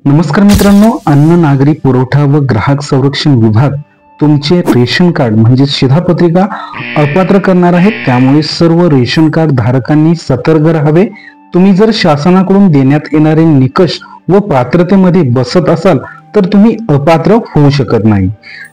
नमस्कार मित्रांनो, अन्न नागरी पुरवठा व ग्राहक संरक्षण विभाग तुमचे रेशन कार्ड म्हणजे शिधापत्रिका अपात्र करणार आहे। त्यामुळे सर्व रेशन कार्ड धारकांनी सतर्क राहावे। तुम्ही जर शासनाकडून देण्यात येणारे निकष व पात्रतेमध्ये बसत असाल तर तुम्ही अपात्र होऊ शकत नाही।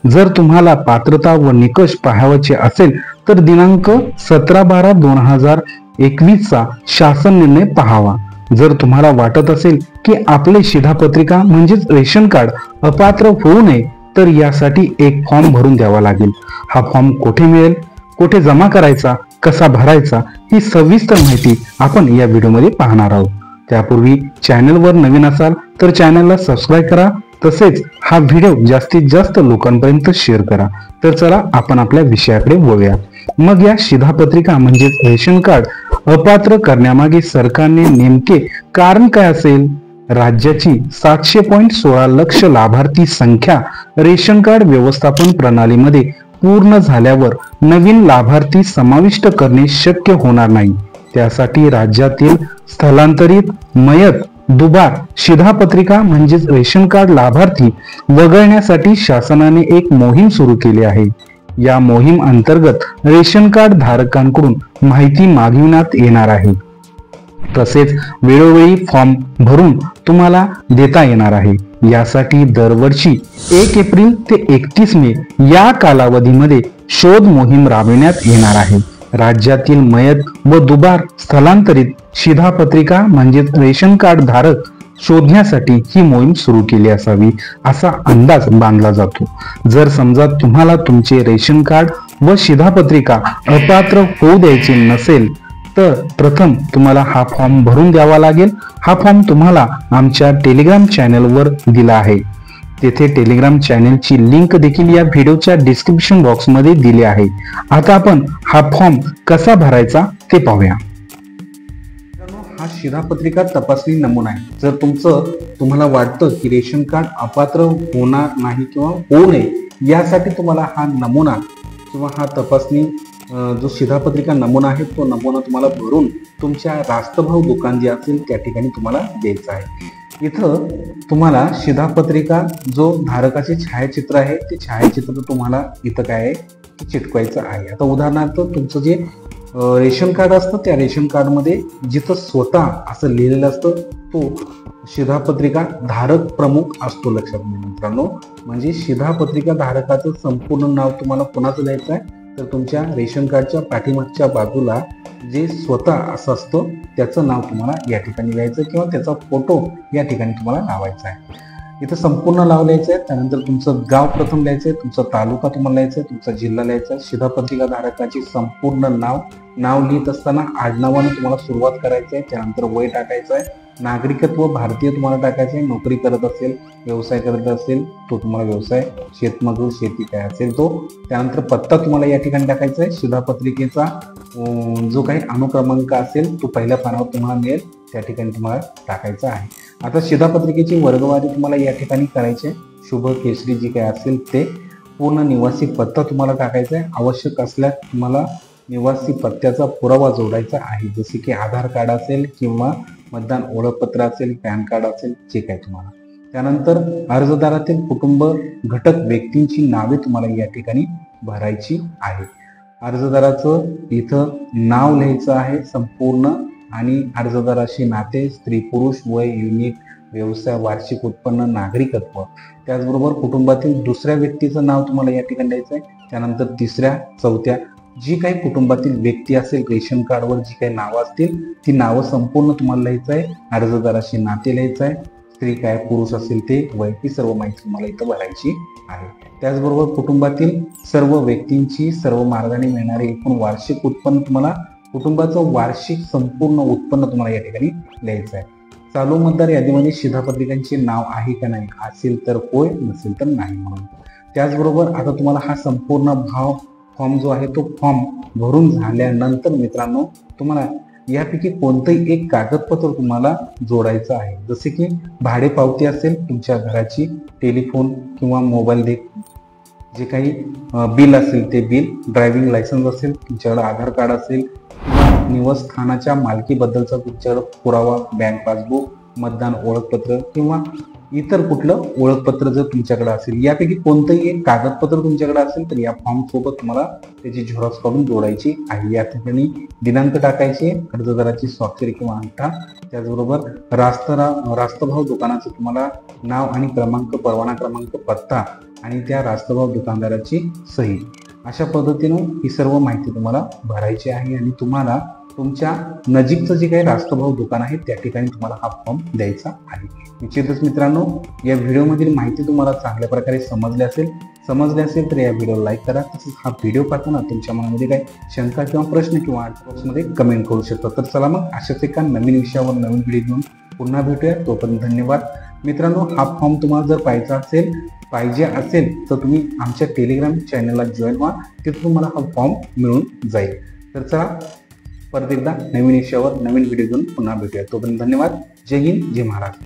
जर तुम्हाला पात्रता व निकष पाहायचे असेल तर दिनांक 17/12/2021 चा शासन निर्णय पाहावा। जर तुम्हाला वाटत असेल की आपले शिधापत्रिका म्हणजेच रेशन कार्ड अपात्र होऊ नये तर यासाठी एक फॉर्म भरून द्यावा लागेल। हा फॉर्म कुठे मिळेल, कुठे जमा करायचा, कसा भरायचा ही सविस्तर माहिती आपण या व्हिडिओमध्ये पाहणार आहोत। त्यापूर्वी चॅनलवर नवीन असाल तर चॅनलला सबस्क्राइब करा, तसेच हा व्हिडिओ जास्तीत जास्त लोकांपर्यंत शेअर करा। तर चला आपण आपल्या विषयाकडे वळूया। मग या शिधापत्रिका म्हणजेच रेशन कार्ड अपात्र करण्यामागे सरकारने नेमके कारण काय असेल? राज्याची 700.16 लक्ष लाभार्थी संख्या रेशन कार्ड व्यवस्थापन प्रणालीमध्ये पूर्ण झाल्यावर नवीन लाभार्थी समाविष्ट करणे शक्य होणार नाही। त्यासाठी राज्यातील स्थलांतरित, मयत, दुबार शिधापत्रिका म्हणजेच रेशन कार्ड लाभार्थी वगळण्यासाठी शासनाने एक मोहीम सुरू केली आहे। या मोहीम अंतर्गत रेशन कार्ड धारकांकडून माहिती मागविण्यात येणार आहे, तसेच वेळोवेळी फॉर्म भरून तुम्हाला देता येणार आहे। यासाठी दरवर्षी 1 एप्रिल ते 31 मे या कालावधीमध्ये शोध मोहीम राबविण्यात येणार आहे। राज्यातील मयत व दुबार स्थलांतरित शिधापत्रिका म्हणजेच रेशन कार्ड धारक शोधण्यासाठी ही मोहीम सुरू केली असावी असा अंदाज बांधला जातो। जर समजा तुम्हाला तुमचे रेशन कार्ड व शिधापत्रिका अपात्र होऊ द्यायचे नसेल तर प्रथम तुम्हाला हा फॉर्म भरून द्यावा लागेल। हा फॉर्म तुम्हाला आमच्या टेलिग्राम चॅनलवर दिला आहे। तेथे टेलिग्राम चॅनलची लिंक देखील या व्हिडिओच्या डिस्क्रिप्शन बॉक्स मध्ये दिली आहे। आता आपण हा फॉर्म कसा भरायचा ते पाहूया। हा शिधापत्रिका तपासणी नमुना आहे। जर तुम्हाला वाटतं की रेशन कार्ड अपात्र होणार नाही किंवा होऊ नये यासाठी तुम्हाला हा नमुना किंवा हा तपासणी जो शिधापत्रिका नमुना आहे तो नमुना तुम्हाला भरून तुमच्या रास्तभाव दुकान जे असेल त्या ठिकाणी तुम्हाला द्यायचा आहे। इथं तुम्हाला शिधापत्रिका जो धारकाचे छायाचित्र आहे ते छायाचित्र तुम्हाला इथं काय आहे की चिटकवायचं आहे। आता उदाहरणार्थ तुमचं जे रेशन कार्ड असतं त्या रेशन कार्ड मध्ये जिथं स्वतः असं लिहिलेलं असतं तो शिधापत्रिका धारक प्रमुख असतो। लक्षात घ्या मित्रांनो, म्हणजे शिधापत्रिका धारकाचं संपूर्ण नाव तुम्हाला कोणाचं द्यायचं आहे तर तुमच्या रेशन कार्डच्या पाठीमागच्या बाजूला जे स्वतः असं असतं त्याचं नाव तुम्हाला या ठिकाणी लिहायचं किंवा त्याचा फोटो या ठिकाणी तुम्हाला लावायचा आहे। इथं संपूर्ण नाव लिहायचं आहे, त्यानंतर तुमचं गाव प्रथम लिहायचं आहे, तुमचा तालुका तुम्हाला लिहायचा आहे, तुमचा जिल्हा लिहायचा आहे, शिधापत्रिका धारकाची संपूर्ण नाव लिहित असताना आडनावाने तुम्हाला सुरुवात करायची आहे, त्यानंतर वय टाकायचं आहे, नागरिकत्व भारतीय तुम्हाला टाकायचं आहे, नोकरी करत असेल, व्यवसाय करत असेल तो तुम्हाला व्यवसाय, शेतमजूर शेती काय असेल तो, त्यानंतर पत्ता तुम्हाला या ठिकाणी टाकायचा आहे। शिधापत्रिकेचा जो काही अनुक्रमांक असेल तो पहिल्या पानावर तुम्हाला मिळेल त्या ठिकाणी तुम्हाला टाकायचा आहे। आता शिधापत्रिकेची वर्गवारी तुम्हाला या ठिकाणी करायची आहे। शुभ केसरी जी काय असेल ते पूर्ण निवासी पत्ता तुम्हाला टाकायचा आहे। आवश्यक असल्यास तुम्हाला निवासी पत्त्याचा पुरावा जोडायचा आहे, जसे की आधार कार्ड असेल किंवा मतदान ओळखपत्र असेल, पॅन कार्ड असेल, जे काय तुम्हाला। त्यानंतर अर्जदारातील कुटुंब घटक व्यक्तींची नावे तुम्हाला या ठिकाणी भरायची आहे। अर्जदाराचं इथं नाव लिहायचं आहे संपूर्ण आणि अर्जदाराशी नाते, स्त्री पुरुष, वय, युनिट, व्यवसाय, वार्षिक उत्पन्न, नागरिकत्व, त्याचबरोबर कुटुंबातील दुसऱ्या व्यक्तीचं नाव तुम्हाला या ठिकाणी द्यायचं आहे। त्यानंतर तिसऱ्या, चौथ्या जी काही कुटुंबातील व्यक्ती असेल रेशन कार्डवर जी काही नावं असतील ती नावं संपूर्ण तुम्हाला लिहायचं आहे। अर्जदाराशी नाते लिहायचं आहे, स्त्री काय पुरुष असेल ते, वय, ही सर्व माहिती तुम्हाला इथं भरायची आहे। त्याचबरोबर कुटुंबातील सर्व व्यक्तींची सर्व मार्गाने मिळणारे एकूण वार्षिक उत्पन्न तुम्हाला, कुटुंबाचं वार्षिक संपूर्ण उत्पन्न तुम्हाला या ठिकाणी लिहायचं आहे। चालू मतदार यादीमध्ये शिधापत्रिकांचे नाव आहे का नाही, असेल तर होय, नसेल तर नाही म्हणून। त्याचबरोबर आता तुम्हाला हा संपूर्ण फॉर्म जो आहे तो फॉर्म भरून झाल्यानंतर मित्रांनो तुम्हाला यापैकी कोणतंही एक कागदपत्र तुम्हाला जोडायचं आहे, जसे की भाडे पावती असेल तुमच्या घराची, टेलिफोन किंवा मोबाईल जे काही बिल असेल ते बिल, ड्रायव्हिंग लायसन्स असेल, तुमच्याकडे आधार कार्ड असेल, निवासस्थानाच्या मालकीबद्दलचा तुमच्याकडे पुरावा, बँक पासबुक, मतदान ओळखपत्र किंवा इतर कुठलं ओळखपत्र जर तुमच्याकडे असेल, यापैकी कोणतंही एक कागदपत्र तुमच्याकडे असेल तर या फॉर्म सोबत तुम्हाला त्याची झेरॉक्स काढून जोडायची आहे. या ठिकाणी दिनांक टाकायचे, अर्जदाराची स्वाक्षरी किंवा अंगठा, त्याचबरोबर रास्तभाव दुकानाचं तुम्हाला नाव आणि क्रमांक, परवाना क्रमांक, पत्ता आणि त्या रास्तभाव दुकानदाराची सही. अशा पद्धतीनं ही सर्व माहिती तुम्हाला भरायची आहे आणि तुम्हाला तुमच्या नजीकचं जे काही रास्तभाव दुकान आहे त्या ठिकाणी तुम्हाला हा फॉर्म द्यायचा आहे. निश्चितच मित्रांनो, या व्हिडिओमधील माहिती तुम्हाला चांगल्या प्रकारे समजली असेल तर या व्हिडिओला लाईक करा. तसेच हा व्हिडिओ पाहताना तुमच्या मनामध्ये काही शंका किंवा प्रश्न किंवा बॉक्समध्ये कमेंट करू शकता. तर चला मग अशाच एका नवीन विषयावर नवीन व्हिडिओ घेऊन पुन्हा भेटूया. तोपर्यंत धन्यवाद. मित्रांनो, हा फॉर्म तुम्हाला जर पाहिजे असेल तर तुम्ही आमच्या टेलिग्राम चॅनलला जॉईन व्हा. तिथे तुम्हाला हा फॉर्म मिळून जाईल. तर चला, परत एकदा नवीन विषयावर नवीन व्हिडिओ घेऊन पुन्हा भेटूया. तोपर्यंत धन्यवाद. जय हिंद, जय महाराष्ट्र.